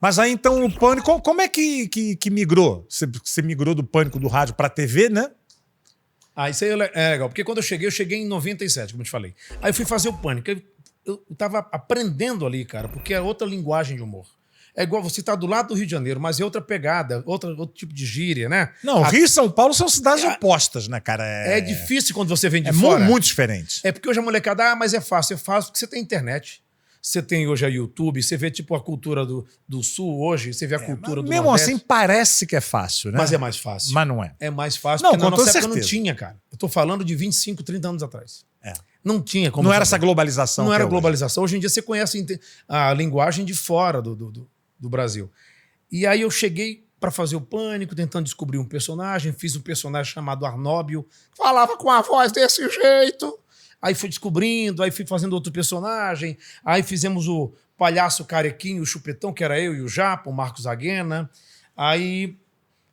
Mas aí então o Pânico, como é que migrou? Você migrou do Pânico do rádio pra TV, né? Isso aí é legal, porque quando eu cheguei em 97, como eu te falei. Aí eu fui fazer o Pânico. Eu tava aprendendo ali, cara, porque é outra linguagem de humor. É igual você tá do lado do Rio de Janeiro, mas é outra pegada, outro tipo de gíria, né? Não, Rio e São Paulo são cidades opostas, né, cara? É difícil quando você vem de fora. Muito diferente. É porque hoje a molecada, mas é fácil. É fácil porque você tem internet. Você tem hoje a YouTube, você vê tipo a cultura do Sul hoje, você vê a cultura do mesmo Nordeste. assim, parece que é fácil, né? Mas é mais fácil. Mas não é. É mais fácil, Não, porque na com nossa toda época não certeza. tinha, cara. Eu tô falando de 25, 30 anos atrás. É. Não tinha como Não era saber. essa globalização. Não que era é hoje. globalização. Hoje em dia você conhece a linguagem de fora do Brasil. E aí eu cheguei para fazer o Pânico, tentando descobrir um personagem. Fiz um personagem chamado Arnóbio, falava com a voz desse jeito. Aí fui descobrindo, aí fui fazendo outro personagem. Aí fizemos o Palhaço Carequinho, o Chupetão, que era eu e o Japa, o Marcos Aguena. Aí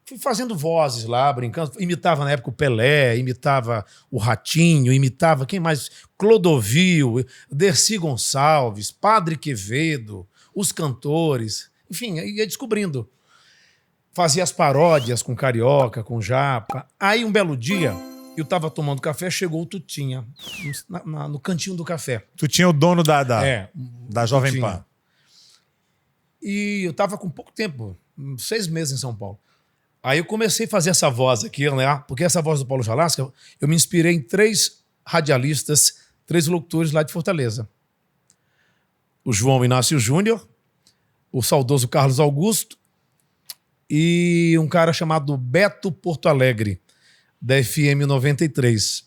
fui fazendo vozes lá, brincando. Imitava na época o Pelé, imitava o Ratinho, imitava quem mais? Clodovil, Dercy Gonçalves, Padre Quevedo, os cantores. Enfim, ia descobrindo. Fazia as paródias com Carioca, com Japa. Aí um belo dia, eu tava tomando café, chegou o Tutinha no cantinho do café. Tu tinha o dono da Jovem Tutinha. Pan. E eu tava com pouco tempo, 6 meses em São Paulo. Aí eu comecei a fazer essa voz aqui, né? Porque essa voz do Paulo Jalasca, eu me inspirei em 3 radialistas, 3 locutores lá de Fortaleza. O João Inácio Júnior, o saudoso Carlos Augusto e um cara chamado Beto Porto Alegre, da FM 93.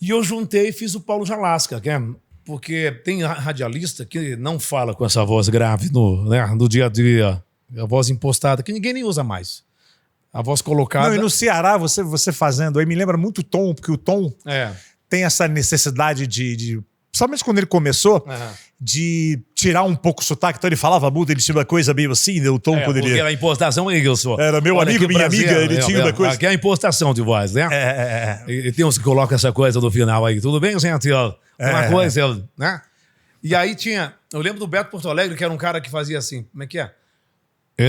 E eu juntei e fiz o Paulo Jalasca, porque tem radialista que não fala com essa voz grave no dia a dia, a voz impostada, que ninguém nem usa mais. A voz colocada... Não, e no Ceará, você fazendo, aí me lembra muito o Tom, porque o Tom tem essa necessidade principalmente quando ele começou, de tirar um pouco o sotaque. Então ele falava muito, ele tinha uma coisa meio assim, o Tom poderia... Porque a impostação é isso. Era meu amigo, minha amiga, ele tinha uma coisa... Aqui é a impostação de voz, né? E tem uns que colocam essa coisa no final aí. Tudo bem, gente? Uma coisa, né? E aí tinha... Eu lembro do Beto Porto Alegre, que era um cara que fazia assim. Como é que é?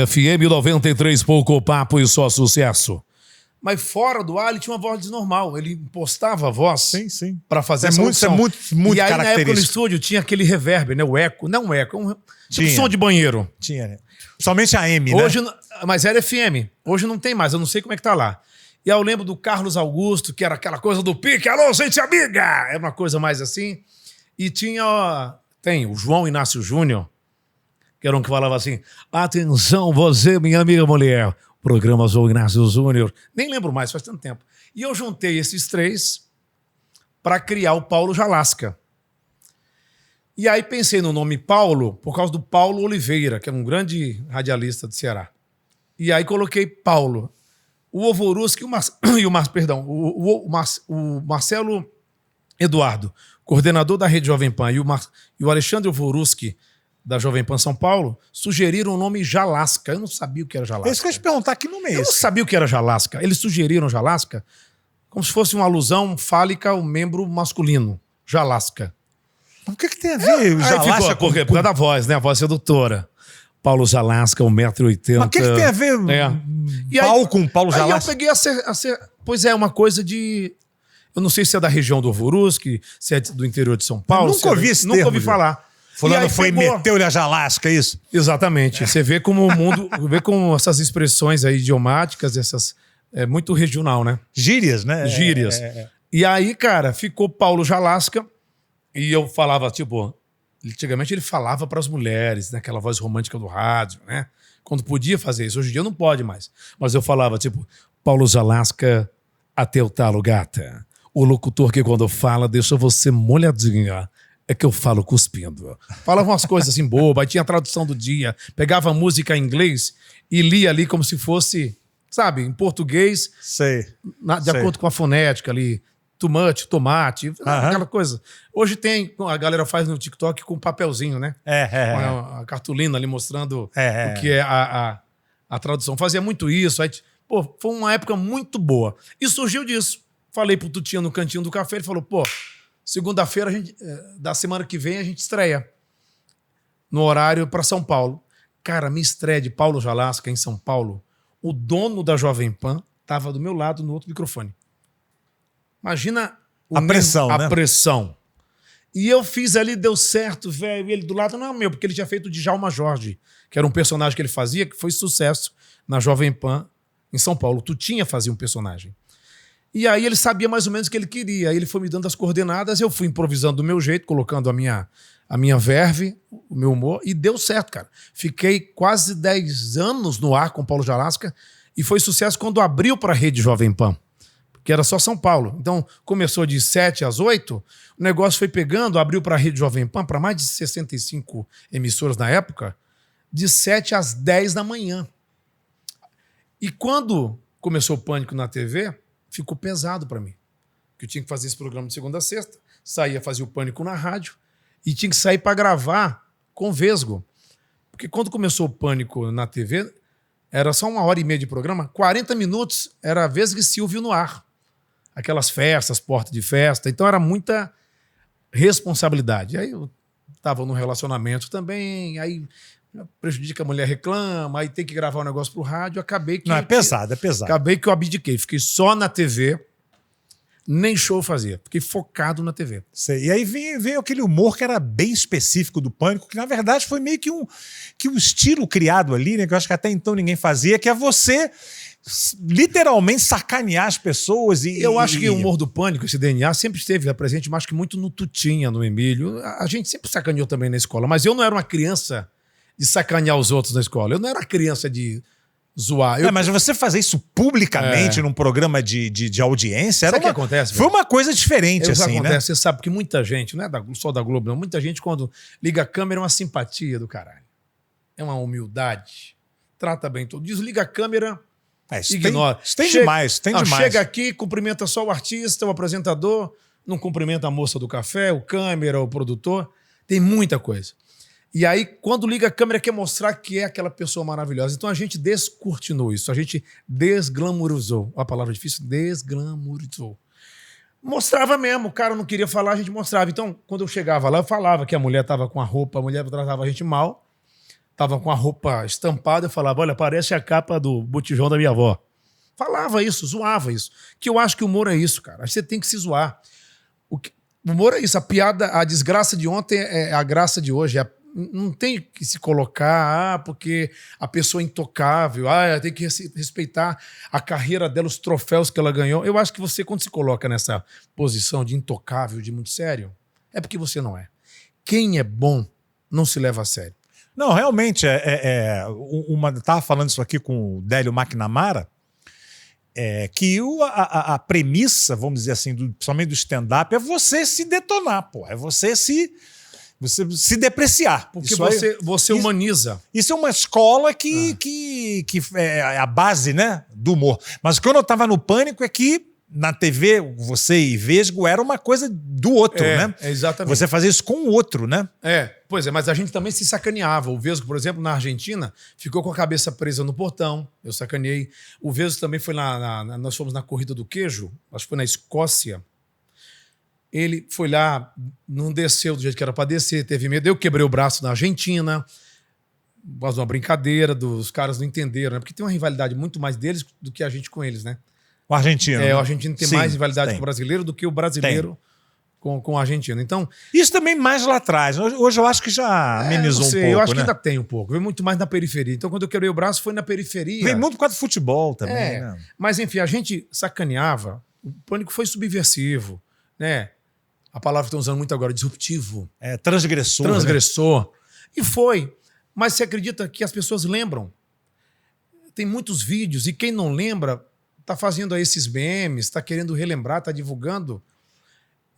FM 93, pouco papo e só sucesso. Mas fora do ar, ele tinha uma voz desnormal. Ele impostava a voz para fazer essa audição. Muito e aí, na época, no característico. estúdio, tinha aquele reverb, né? O eco. Não o eco, tipo som de banheiro. Tinha, né? Somente a M, hoje, né? Mas era FM. Hoje não tem mais, eu não sei como é que tá lá. E aí eu lembro do Carlos Augusto, que era aquela coisa do pique. Alô, gente amiga! Era uma coisa mais assim. E tinha... Tem o João Inácio Júnior, que era um que falava assim: atenção, você, minha amiga mulher. Programa João Inácio Júnior. Nem lembro mais, faz tanto tempo. E eu juntei esses 3 para criar o Paulo Jalasca. E aí pensei no nome Paulo por causa do Paulo Oliveira, que é um grande radialista do Ceará. E aí coloquei Paulo. O Ovoruski o Marcelo Eduardo, coordenador da Rede Jovem Pan, e o Alexandre Ovoruski, da Jovem Pan São Paulo, sugeriram o nome Jalasca. Eu não sabia o que era Jalasca. É isso que eu ia te perguntar, que nome é esse? Eu não sabia o que era Jalasca. Eles sugeriram Jalasca como se fosse uma alusão fálica ao membro masculino. Jalasca. Mas o que tem a ver o Jalasca por causa da voz, né? A voz sedutora. Paulo Jalasca, 1,80 m. Mas o que tem a ver Paulo com Paulo Jalasca? Aí eu peguei Pois é, uma coisa de... Eu não sei se é da região do Ovoruski, se é do interior de São Paulo. Eu nunca ouvi esse termo. Nunca ouvi falar. Fulano foi e meteu-lhe a Jalasca, é isso? Exatamente. Você vê como o mundo... vê como essas expressões aí idiomáticas, essas... É muito regional, né? Gírias, né? Gírias. E aí, cara, ficou Paulo Jalasca e eu falava, tipo... Antigamente ele falava para as mulheres, né? Aquela voz romântica do rádio, né? Quando podia fazer isso. Hoje em dia não pode mais. Mas eu falava, tipo... Paulo Jalasca, até o talo, gata. O locutor que quando fala deixa você molhadinha. É que eu falo cuspindo. Falava umas coisas assim bobas, aí tinha a tradução do dia, pegava a música em inglês e lia ali como se fosse, sabe, em português, de acordo com a fonética ali, too much, tomate, aquela coisa. Hoje tem, a galera faz no TikTok com papelzinho, né? A cartolina ali mostrando o que é a tradução. Fazia muito isso, aí, pô, foi uma época muito boa. E surgiu disso. Falei pro Tutinha no cantinho do café, ele falou, pô, segunda-feira da semana que vem a gente estreia no horário para São Paulo. Cara, minha estreia de Paulo Jalasca em São Paulo, o dono da Jovem Pan estava do meu lado no outro microfone. Imagina a pressão, a né? pressão. E eu fiz ali, deu certo, velho. E ele do lado, não, porque ele tinha feito o Djalma Jorge, que era um personagem que ele fazia, que foi sucesso na Jovem Pan em São Paulo. Tutinha fazia um personagem. E aí ele sabia mais ou menos o que ele queria. Aí ele foi me dando as coordenadas, eu fui improvisando do meu jeito, colocando a minha verve, o meu humor, e deu certo, cara. Fiquei quase 10 anos no ar com o Paulo Jalasca e foi sucesso quando abriu para a rede Jovem Pan, que era só São Paulo. Então, começou de 7 às 8, o negócio foi pegando, abriu para a rede Jovem Pan, para mais de 65 emissoras na época, de 7 às 10 da manhã. E quando começou o Pânico na TV, ficou pesado para mim. Porque eu tinha que fazer esse programa de segunda a sexta, saía, fazia o Pânico na rádio, e tinha que sair para gravar com Vesgo. Porque quando começou o Pânico na TV, era só 1h30 de programa, 40 minutos era Vesgo e Silvio no ar. Aquelas festas, porta de festa. Então era muita responsabilidade. Aí eu estava num relacionamento também, aí prejudica, a mulher reclama, aí tem que gravar um negócio pro rádio, acabei que... Não, é pesado, é pesado. Acabei que eu abdiquei, fiquei só na TV, nem show fazia, fiquei focado na TV. E aí veio aquele humor que era bem específico do Pânico, que na verdade foi meio que um estilo criado ali, né, que eu acho que até então ninguém fazia, que é você literalmente sacanear as pessoas. Eu acho que o humor do Pânico, esse DNA, sempre esteve presente, mas acho que muito no Tutinha, no Emílio. A gente sempre sacaneou também na escola, mas eu não era uma criança de sacanear os outros na escola. Eu não era criança de zoar. Mas você fazer isso publicamente num programa de audiência... Sabe o que acontece? Foi uma coisa diferente, assim, acontece, né? Você sabe que muita gente, não é só da Globo, não, muita gente quando liga a câmera é uma simpatia do caralho. É uma humildade. Trata bem todo. Desliga a câmera, ignora. Tem demais. Chega aqui, cumprimenta só o artista, o apresentador, não cumprimenta a moça do café, o câmera, o produtor. Tem muita coisa. E aí, quando liga a câmera, quer mostrar que é aquela pessoa maravilhosa. Então a gente descortinou isso, a gente desglamorizou. A palavra difícil, desglamorizou. Mostrava mesmo, o cara não queria falar, a gente mostrava. Então, quando eu chegava lá, eu falava que a mulher estava com a roupa, a mulher tratava a gente mal, estava com a roupa estampada, eu falava, olha, parece a capa do botijão da minha avó. Falava isso, zoava isso. Que eu acho que o humor é isso, cara. Você tem que se zoar. O humor é isso, a piada, a desgraça de ontem é a graça de hoje, não tem que se colocar, porque a pessoa é intocável, tem que respeitar a carreira dela, os troféus que ela ganhou. Eu acho que você, quando se coloca nessa posição de intocável, de muito sério, é porque você não é. Quem é bom não se leva a sério. Não, realmente, estava falando isso aqui com o Délio McNamara, que a premissa, vamos dizer assim, principalmente do stand-up, é você se detonar, pô. É você se depreciar. Porque você humaniza. Isso é uma escola que é a base, né, do humor. Mas quando eu estava no Pânico é que na TV, você e Vesgo era uma coisa do outro, né? Exatamente. Você fazia isso com o outro, né? Pois é, mas a gente também se sacaneava. O Vesgo, por exemplo, na Argentina, ficou com a cabeça presa no portão. Eu sacaneei. O Vesgo também foi nós fomos na Corrida do Queijo, acho que foi na Escócia. Ele foi lá, não desceu do jeito que era para descer, teve medo. Eu quebrei o braço na Argentina, mas uma brincadeira, os caras não entenderam, né? Porque tem uma rivalidade muito mais deles do que a gente com eles, né? O argentino. O argentino tem mais rivalidade com o brasileiro do que o brasileiro com o argentino. Então, isso também mais lá atrás. Hoje eu acho que já amenizou um pouco. Eu acho que né? ainda tem um pouco. Veio muito mais na periferia. Então, quando eu quebrei o braço, foi na periferia. Vem muito por causa do futebol também, né? Mas, enfim, a gente sacaneava. O Pânico foi subversivo, né? A palavra que estão usando muito agora, disruptivo. Transgressor. Transgressor. Né? E foi. Mas você acredita que as pessoas lembram? Tem muitos vídeos e quem não lembra está fazendo aí esses memes, está querendo relembrar, está divulgando.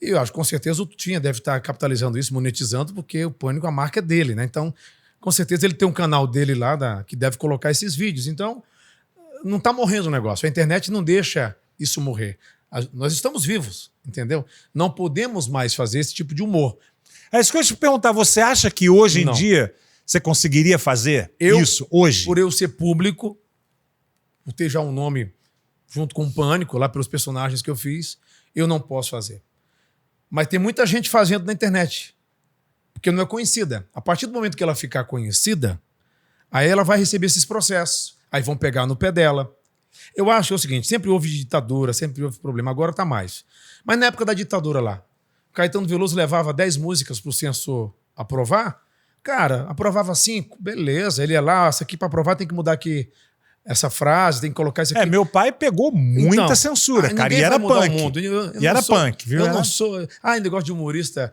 E eu acho que com certeza o Tutinha deve estar capitalizando isso, monetizando, porque o Pânico, a marca é dele, né? Então, com certeza ele tem um canal dele lá que deve colocar esses vídeos. Então, não está morrendo o negócio. A internet não deixa isso morrer. Nós estamos vivos, entendeu? Não podemos mais fazer esse tipo de humor. É isso que eu ia te perguntar. Você acha que hoje em dia você conseguiria fazer isso hoje? Por eu ser público, por ter já um nome junto com o Pânico, lá pelos personagens que eu fiz, eu não posso fazer. Mas tem muita gente fazendo na internet, porque não é conhecida. A partir do momento que ela ficar conhecida, Aí ela vai receber esses processos. Aí vão pegar no pé dela. Eu acho que é o seguinte, sempre houve ditadura, sempre houve problema, agora tá mais. Mas na época da ditadura lá, Caetano Veloso levava 10 músicas pro censor aprovar, cara, aprovava 5, beleza, ele ia lá, essa aqui para aprovar tem que mudar aqui essa frase, tem que colocar isso aqui. Meu pai pegou muita censura, cara, e era punk. E era punk, viu? Eu não sou... negócio de humorista...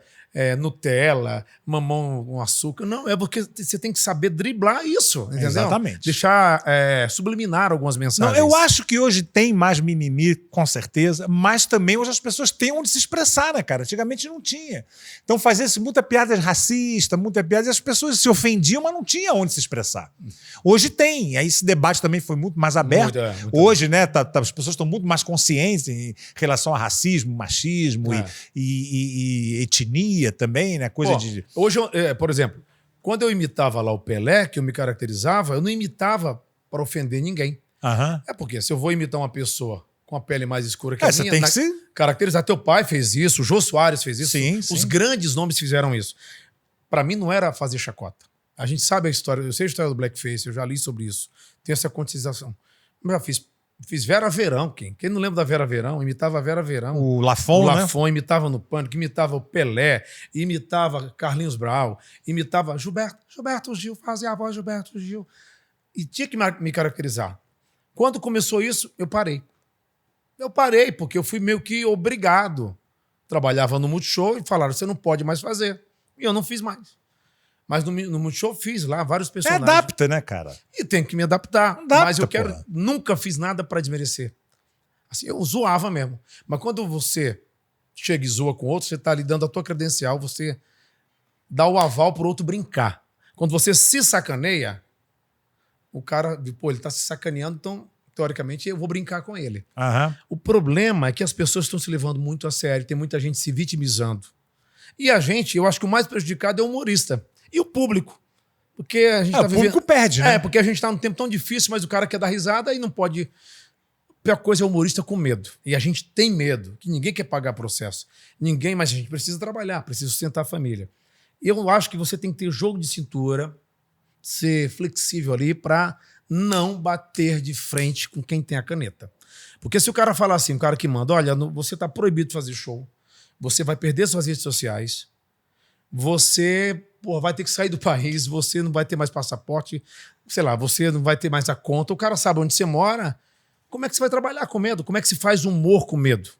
Nutella, mamão com açúcar. Não, é porque você tem que saber driblar isso, entendeu? Exatamente. Deixar subliminar algumas mensagens. Não, eu acho que hoje tem mais mimimi, com certeza, mas também hoje as pessoas têm onde se expressar, né, cara? Antigamente não tinha. Então fazia-se muita piada racista, muita piada, e as pessoas se ofendiam, mas não tinha onde se expressar. Hoje tem, aí esse debate também foi muito mais aberto. Muito hoje, né, as pessoas estão muito mais conscientes em relação a racismo, machismo e etnia também, né? Coisa de... Hoje, por exemplo, quando eu imitava lá o Pelé, que eu me caracterizava, eu não imitava para ofender ninguém. É porque se eu vou imitar uma pessoa com a pele mais escura que a minha, tem que se caracterizar. Teu pai fez isso, o Jô Soares fez isso. Sim, os grandes nomes fizeram isso. Para mim não era fazer chacota. A gente sabe a história, eu sei a história do blackface, eu já li sobre isso. Tem essa conscientização. Eu já fiz Vera Verão. Quem não lembra da Vera Verão? Imitava a Vera Verão. O Lafon, né? Imitava no Pânico, imitava o Pelé, imitava Carlinhos Brau, imitava Gilberto Gil, fazia a voz de Gilberto Gil. E tinha que me caracterizar. Quando começou isso, eu parei. Eu parei, porque eu fui meio que obrigado. Trabalhava no Multishow e falaram, você não pode mais fazer. E eu não fiz mais. Mas no Multishow fiz lá vários personagens. Adapta, né, cara? E tem que me adaptar. Adapta, mas eu nunca fiz nada para desmerecer. Assim, eu zoava mesmo. Mas quando você chega e zoa com outro, você tá ali dando a tua credencial, você dá o aval pro outro brincar. Quando você se sacaneia, o cara, ele tá se sacaneando, então, teoricamente, eu vou brincar com ele. O problema é que as pessoas estão se levando muito a sério, tem muita gente se vitimizando. E a gente, eu acho que o mais prejudicado é o humorista. E o público. Porque a gente o público perde, né? Porque a gente tá num tempo tão difícil, mas o cara quer dar risada e não pode... A pior coisa é o humorista com medo. E a gente tem medo, que ninguém quer pagar processo. Ninguém, mas a gente precisa trabalhar, precisa sustentar a família. Eu acho que você tem que ter jogo de cintura, ser flexível ali para não bater de frente com quem tem a caneta. Porque se o cara falar assim, o cara que manda, olha, você tá proibido de fazer show, você vai perder suas redes sociais, você vai ter que sair do país, você não vai ter mais passaporte, sei lá, você não vai ter mais a conta, o cara sabe onde você mora, como é que você vai trabalhar com medo? Como é que se faz humor com medo?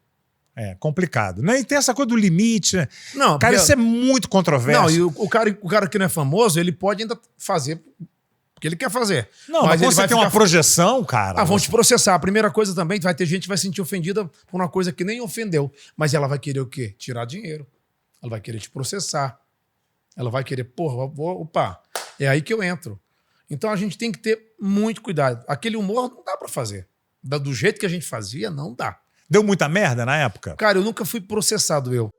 É complicado, né? E tem essa coisa do limite, né? Não, cara, isso é muito controverso. Não, e o cara que não é famoso, ele pode ainda fazer o que ele quer fazer. Não, mas quando você tem uma projeção, cara... vão te processar. A primeira coisa também, vai ter gente que vai se sentir ofendida por uma coisa que nem ofendeu, mas ela vai querer o quê? Tirar dinheiro. Ela vai querer te processar. Ela vai querer, é aí que eu entro. Então a gente tem que ter muito cuidado. Aquele humor não dá pra fazer. Do jeito que a gente fazia, não dá. Deu muita merda na época? Cara, eu nunca fui processado, eu.